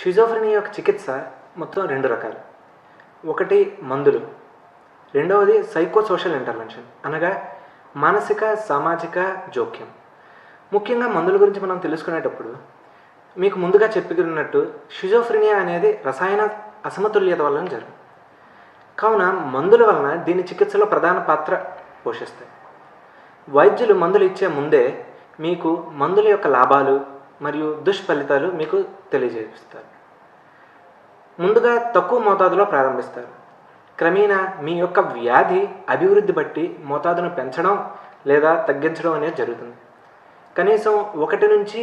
షిజోఫ్రెనియా యొక్క చికిత్స మొత్తం 2 రకాలు. ఒకటి మందులు, రెండవది సైకోసోషల్ ఇంటర్వెన్షన్ అనగా మానసిక సామాజిక జోక్యం. ముఖ్యంగా మందుల గురించి మనం తెలుసుకునేటప్పుడు మీకు ముందుగా చెప్పుకున్నట్టు షిజోఫ్రెనియా అనేది రసాయన అసమతుల్యత వలన జరుగుతుంది. కావున మందుల వలన దీని చికిత్సలో ప్రధాన పాత్ర పోషిస్తాయి. వైద్యులు మందులు ఇచ్చే ముందే మీకు మందుల యొక్క లాభాలు మరియు దుష్ఫలితాలు మీకు తెలియజేస్తారు. ముందుగా తక్కువ మోతాదులో ప్రారంభిస్తారు. క్రమేణా మీ యొక్క వ్యాధి అభివృద్ధి బట్టి మోతాదును పెంచడం లేదా తగ్గించడం అనేది జరుగుతుంది. కనీసం 1 నుంచి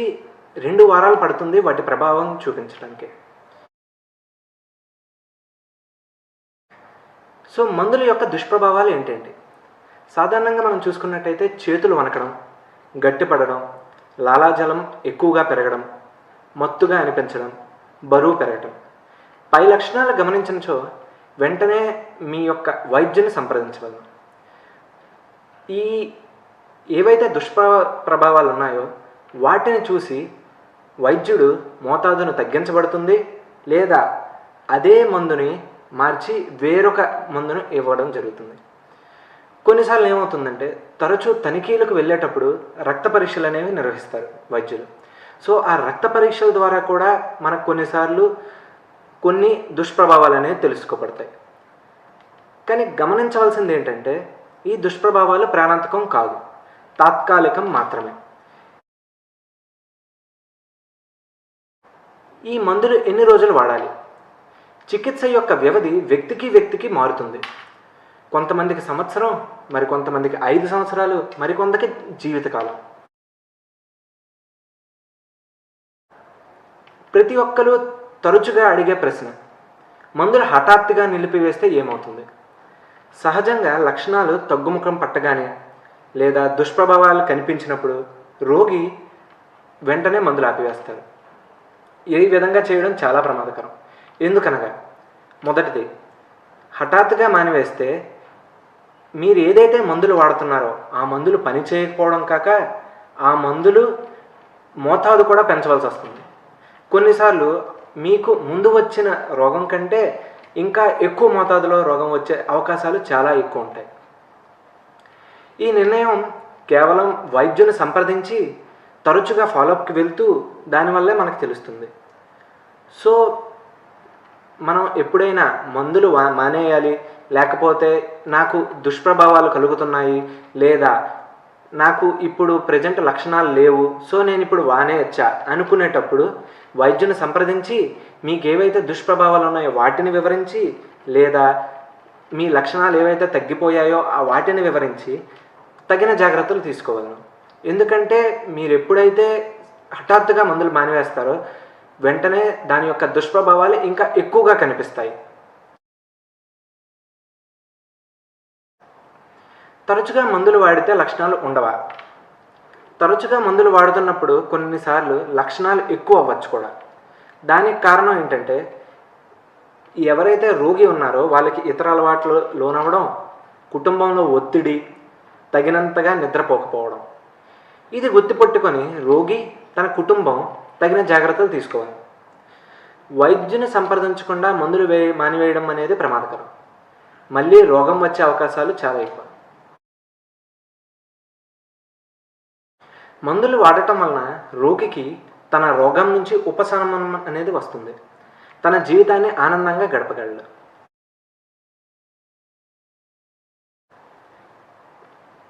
2 వారాలు పడుతుంది వాటి ప్రభావం చూపించడానికి. సో మందుల యొక్క దుష్ప్రభావాలు ఏంటంటే సాధారణంగా మనం చూసుకున్నట్టయితే చేతులు వణకడం, గట్టిపడడం, లాలాజలం ఎక్కువగా పెరగడం, మత్తుగా అనిపించడం, బరువు పెరగడం. పై లక్షణాలు గమనించినచో వెంటనే మీ యొక్క వైద్యుని సంప్రదించవలను. ఈ ఏవైతే దుష్ప్రభావాలు ఉన్నాయో వాటిని చూసి వైద్యుడు మోతాదును తగ్గించబడుతుంది లేదా అదే మందుని మార్చి వేరొక మందును ఇవ్వడం జరుగుతుంది. కొన్నిసార్లు ఏమవుతుందంటే తరచూ తనిఖీలకు వెళ్ళేటప్పుడు రక్త పరీక్షలు అనేవి నిర్వహిస్తారు వైద్యులు. సో ఆ రక్త పరీక్షల ద్వారా కూడా మనకు కొన్నిసార్లు కొన్ని దుష్ప్రభావాలు అనేవి తెలుసుకోబడతాయి. కానీ గమనించవలసింది ఏంటంటే ఈ దుష్ప్రభావాలు ప్రాణాంతకం కాదు, తాత్కాలికం మాత్రమే. ఈ మందులు ఎన్ని రోజులు వాడాలి? చికిత్స యొక్క వ్యవధి వ్యక్తికి మారుతుంది. కొంతమందికి సంవత్సరం, మరికొంతమందికి 5 సంవత్సరాలు, మరికొందరికి జీవితకాలం. ప్రతి ఒక్కరూ తరచుగా అడిగే ప్రశ్న, మందులు హఠాత్తుగా నిలిపివేస్తే ఏమవుతుంది? సహజంగా లక్షణాలు తగ్గుముఖం పట్టగానే లేదా దుష్ప్రభావాలు కనిపించినప్పుడు రోగి వెంటనే మందులు ఆపివేస్తారు. ఈ విధంగా చేయడం చాలా ప్రమాదకరం. ఎందుకనగా మొదటిది, హఠాత్తుగా మానివేస్తే మీరు ఏదైతే మందులు వాడుతున్నారో ఆ మందులు పని చేయకపోవడం కాక ఆ మందులు మోతాదు కూడా పెంచవలసి వస్తుంది. కొన్నిసార్లు మీకు ముందు వచ్చిన రోగం కంటే ఇంకా ఎక్కువ మోతాదులో రోగం వచ్చే అవకాశాలు చాలా ఎక్కువ ఉంటాయి. ఈ నిర్ణయం కేవలం వైద్యుని సంప్రదించి తరచుగా ఫాలోఅప్కి వెళ్తూ దానివల్లే మనకు తెలుస్తుంది. సో మనం ఎప్పుడైనా మందులు మానేయాలి, లేకపోతే నాకు దుష్ప్రభావాలు కలుగుతున్నాయి, లేదా నాకు ఇప్పుడు ప్రజెంట్ లక్షణాలు లేవు, సో నేను ఇప్పుడు వానేయచ్చా అనుకునేటప్పుడు వైద్యుని సంప్రదించి మీకు ఏవైతే దుష్ప్రభావాలు ఉన్నాయో వాటిని వివరించి, లేదా మీ లక్షణాలు ఏవైతే తగ్గిపోయాయో ఆ వాటిని వివరించి తగిన జాగ్రత్తలు తీసుకోగలను. ఎందుకంటే మీరు ఎప్పుడైతే హఠాత్తుగా మందులు మానివేస్తారో వెంటనే దాని యొక్క దుష్ప్రభావాలు ఇంకా ఎక్కువగా కనిపిస్తాయి. తరచుగా మందులు వాడితే లక్షణాలు ఉండవా? తరచుగా మందులు వాడుతున్నప్పుడు కొన్నిసార్లు లక్షణాలు ఎక్కువ అవ్వచ్చు కూడా. దానికి కారణం ఏంటంటే ఎవరైతే రోగి ఉన్నారో వాళ్ళకి ఇతర అలవాట్లు లోనవ్వడం, కుటుంబంలో ఒత్తిడి, తగినంతగా నిద్రపోకపోవడం. ఇది గుర్తుపెట్టుకొని రోగి తన కుటుంబం తగిన జాగ్రత్తలు తీసుకోవాలి. వైద్యుని సంప్రదించకుండా మందులు మానివేయడం అనేది ప్రమాదకరం. మళ్ళీ రోగం వచ్చే అవకాశాలు చాలా ఎక్కువ. మందులు వాడటం వలన రోగికి తన రోగం నుంచి ఉపశమనం అనేది వస్తుంది. తన జీవితాన్ని ఆనందంగా గడపగలడు.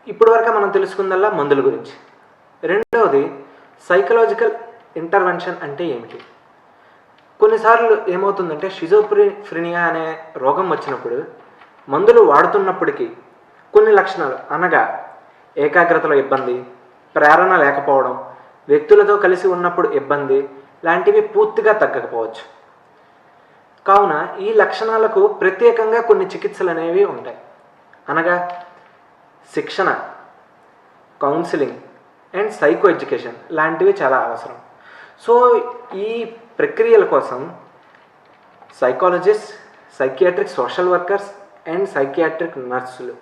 ఇప్పటి వరకు మనం తెలుసుకుందల్లా మందుల గురించి. రెండవది సైకలాజికల్ ఇంటర్వెన్షన్ అంటే ఏమిటి? కొన్నిసార్లు ఏమవుతుందంటే షిజోఫ్రెనియా అనే రోగం వచ్చినప్పుడు మందులు వాడుతున్నప్పటికీ కొన్ని లక్షణాలు అనగా ఏకాగ్రతలో ఇబ్బంది, ప్రేరణ లేకపోవడం, వ్యక్తులతో కలిసి ఉన్నప్పుడు ఇబ్బంది లాంటివి పూర్తిగా తగ్గకపోవచ్చు. కావున ఈ లక్షణాలకు ప్రత్యేకంగా కొన్ని చికిత్సలు అనేవి ఉంటాయి. అనగా శిక్షణ, కౌన్సిలింగ్ అండ్ సైకో ఎడ్యుకేషన్ లాంటివి చాలా అవసరం. సో ఈ ప్రక్రియల కోసం psychologist, psychiatric social workers and psychiatric నర్సులు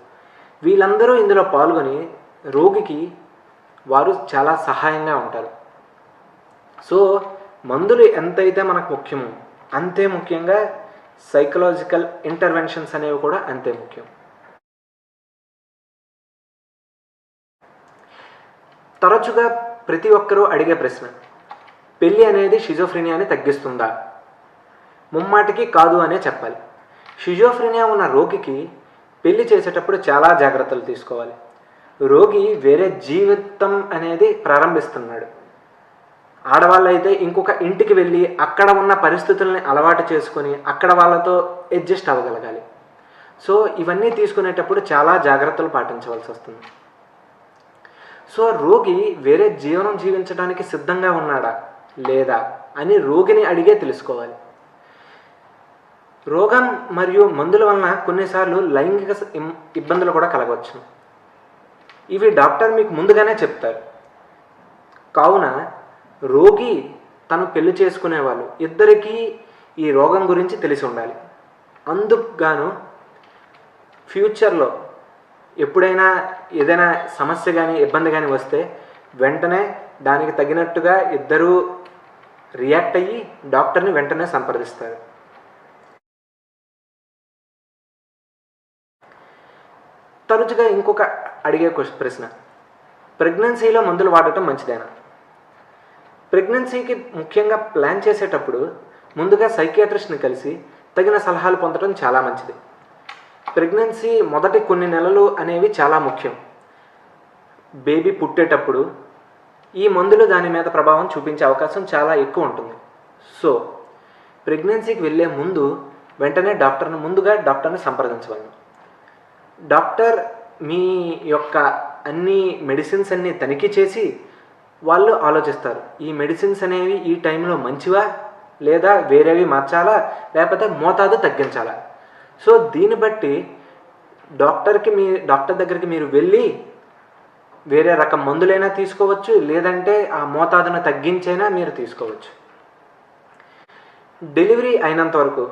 వీళ్ళందరూ ఇందులో పాల్గొని రోగికి వారు చాలా సహాయంగా ఉంటారు. సో మందులు ఎంతైతే మనకు ముఖ్యమో అంతే ముఖ్యంగా సైకలాజికల్ ఇంటర్వెన్షన్స్ అనేవి కూడా అంతే ముఖ్యం. తరచుగా ప్రతి ఒక్కరూ అడిగే ప్రశ్న, పెళ్ళి అనేది షిజోఫ్రీనియాని తగ్గిస్తుందా? ముమ్మాటికి కాదు అనే చెప్పాలి. షిజోఫ్రీనియా ఉన్న రోగికి పెళ్లి చేసేటప్పుడు చాలా జాగ్రత్తలు తీసుకోవాలి. రోగి వేరే జీవితం అనేది ప్రారంభిస్తున్నాడు. ఆడవాళ్ళైతే ఇంకొక ఇంటికి వెళ్ళి అక్కడ ఉన్న పరిస్థితుల్ని అలవాటు చేసుకొని అక్కడ వాళ్ళతో అడ్జస్ట్ అవ్వగలగాలి. సో ఇవన్నీ తీసుకునేటప్పుడు చాలా జాగ్రత్తలు పాటించవలసి వస్తుంది. సో రోగి వేరే జీవనం జీవించడానికి సిద్ధంగా ఉన్నాడా లేదా అని రోగిని అడిగే తెలుసుకోవాలి. రోగం మరియు మందుల వలన కొన్నిసార్లు లైంగిక ఇబ్బందులు కూడా కలగవచ్చు. ఇవి డాక్టర్ మీకు ముందుగానే చెప్తారు. కావున రోగి తను పెళ్లి చేసుకునే వాళ్ళు ఇద్దరికీ ఈ రోగం గురించి తెలిసి ఉండాలి. అందుకు గాను ఫ్యూచర్లో ఎప్పుడైనా ఏదైనా సమస్య కానీ ఇబ్బంది కానీ వస్తే వెంటనే దానికి తగినట్టుగా ఇద్దరూ రియాక్ట్ అయ్యి డాక్టర్ని వెంటనే సంప్రదిస్తారు. తరచుగా ఇంకొక అడిగే ప్రశ్న, ప్రెగ్నెన్సీలో మందులు వాడటం మంచిదేనా? ప్రెగ్నెన్సీకి ముఖ్యంగా ప్లాన్ చేసేటప్పుడు ముందుగా సైకియాట్రిస్ట్ని కలిసి తగిన సలహాలు పొందడం చాలా మంచిది. ప్రెగ్నెన్సీ మొదటి కొన్ని నెలలు అనేవి చాలా ముఖ్యం. బేబీ పుట్టేటప్పుడు ఈ మందులు దాని మీద ప్రభావం చూపించే అవకాశం చాలా ఎక్కువ ఉంటుంది. సో ప్రెగ్నెన్సీకి వెళ్ళే ముందు వెంటనే ముందుగా డాక్టర్ని సంప్రదించవాలి. డాక్టర్ మీ యొక్క అన్ని మెడిసిన్స్ అన్నీ తనిఖీ చేసి వాళ్ళు ఆలోచిస్తారు, ఈ మెడిసిన్స్ అనేవి ఈ టైంలో మంచివా లేదా వేరేవి మార్చాలా లేకపోతే మోతాదు తగ్గించాలా. సో దీన్ని బట్టి డాక్టర్ దగ్గరికి మీరు వెళ్ళి వేరే రకం మందులైనా తీసుకోవచ్చు, లేదంటే ఆ మోతాదును తగ్గించైనా మీరు తీసుకోవచ్చు. డెలివరీ అయినంత వరకు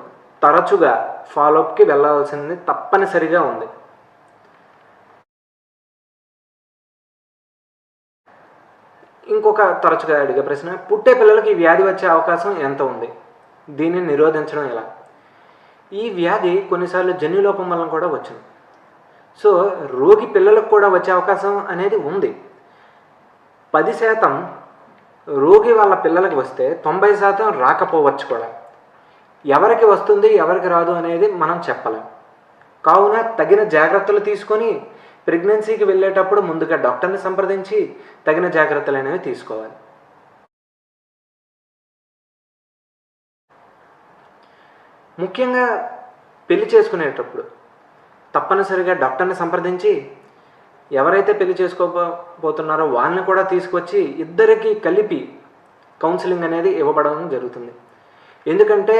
తరచుగా ఫాలోఅప్కి వెళ్ళవలసింది తప్పనిసరిగా ఉంది. ఇంకొక తరచుగా అడిగే ప్రశ్న, పుట్టే పిల్లలకి వ్యాధి వచ్చే అవకాశం ఎంత ఉంది? దీనిని నిరోధించడం ఎలా? ఈ వ్యాధి కొన్నిసార్లు జన్యులోపం వలన కూడా వచ్చింది. సో రోగి పిల్లలకు కూడా వచ్చే అవకాశం అనేది ఉంది. 10% రోగి వాళ్ళ పిల్లలకి వస్తే 90% రాకపోవచ్చు కూడా. ఎవరికి వస్తుంది ఎవరికి రాదు అనేది మనం చెప్పలేం. కావున తగిన జాగ్రత్తలు తీసుకొని ప్రెగ్నెన్సీకి వెళ్ళేటప్పుడు ముందుగా డాక్టర్ని సంప్రదించి తగిన జాగ్రత్తలు అనేవి తీసుకోవాలి. ముఖ్యంగా పెళ్లి చేసుకునేటప్పుడు తప్పనిసరిగా డాక్టర్ని సంప్రదించి ఎవరైతే పెళ్లి చేసుకోబోతున్నారో వాళ్ళని కూడా తీసుకొచ్చి ఇద్దరికి కలిపి కౌన్సిలింగ్ అనేది ఇవ్వబడడం జరుగుతుంది. ఎందుకంటే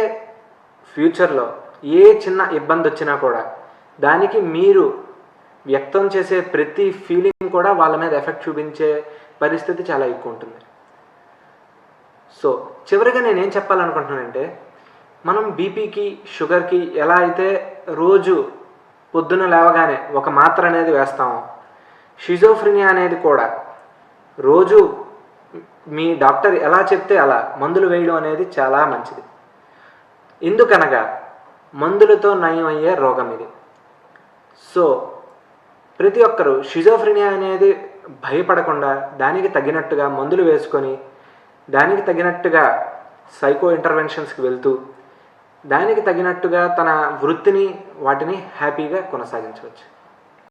ఫ్యూచర్లో ఏ చిన్న ఇబ్బంది వచ్చినా కూడా దానికి మీరు వ్యక్తం చేసే ప్రతి ఫీలింగ్ కూడా వాళ్ళ మీద ఎఫెక్ట్ చూపించే పరిస్థితి చాలా ఎక్కువ ఉంటుంది. సో చివరిగా నేనేం చెప్పాలనుకుంటున్నానంటే, మనం బీపీకి షుగర్కి ఎలా అయితే రోజు పొద్దున లేవగానే ఒక మాత్ర అనేది వేస్తామో, షిజోఫ్రీనియా అనేది కూడా రోజు మీ డాక్టర్ ఎలా చెప్తే అలా మందులు వేయడం అనేది చాలా మంచిది. ఎందుకనగా మందులతో నయం అయ్యే రోగం ఇది. సో ప్రతి ఒక్కరూ షిజోఫ్రీనియా అనేది భయపడకుండా దానికి తగినట్టుగా మందులు వేసుకొని దానికి తగినట్టుగా సైకో ఇంటర్వెన్షన్స్కి వెళ్తూ దానికి తగినట్టుగా తన వృత్తిని వాటిని హ్యాపీగా కొనసాగించవచ్చు.